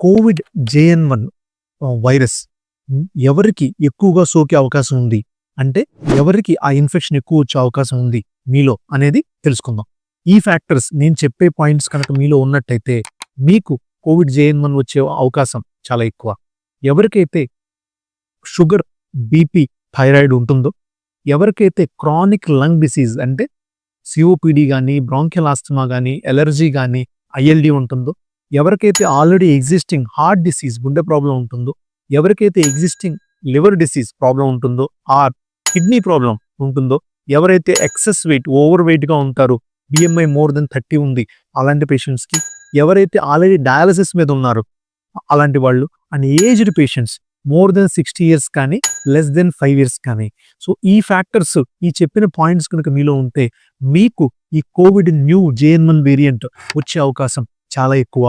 Covid JN1 virus ఎవరికి ఎక్కువగా సోకే అవకాశం ఉంది అంటే ఎవరికి ఆ ఇన్ఫెక్షన్ ఎక్కువ వచ్చే అవకాశం ఉంది మీలో అనేది తెలుసుకుందాం. ఈ ఫ్యాక్టర్స్ నేను చెప్పే పాయింట్స్ కనుక మీలో ఉన్నట్టయితే మీకు కోవిడ్ JN1 వచ్చే అవకాశం చాలా ఎక్కువ. ఎవరికైతే షుగర్, బీపీ, థైరాయిడ్ ఉంటుందో, ఎవరికైతే క్రానిక్ లంగ్ డిసీజ్ అంటే COPD కానీ, బ్రాంకియల్ ఆస్తమా కానీ, ఎలర్జీ కానీ, ILD ఉంటుందో, ఎవరికైతే ఆల్రెడీ ఎగ్జిస్టింగ్ హార్ట్ డిసీజ్ గుండె ప్రాబ్లం ఉంటుందో, ఎవరికైతే ఎగ్జిస్టింగ్ లివర్ డిసీజ్ ప్రాబ్లం ఉంటుందో, ఆర్ కిడ్నీ ప్రాబ్లం ఉంటుందో, ఎవరైతే ఎక్సెస్ వెయిట్, ఓవర్ వెయిట్గా ఉంటారో, BMI మోర్ దెన్ 30 ఉంది అలాంటి పేషెంట్స్కి, ఎవరైతే ఆల్రెడీ డయాలసిస్ మీద ఉన్నారో అలాంటి వాళ్ళు, and aged patients more than 60 years కానీ లెస్ దెన్ 5 years కానీ. సో ఈ ఫ్యాక్టర్స్, ఈ చెప్పిన పాయింట్స్ కనుక మీలో ఉంటే మీకు ఈ కోవిడ్ న్యూ JN1 వేరియంట్ వచ్చే అవకాశం చాలా ఎక్కువ.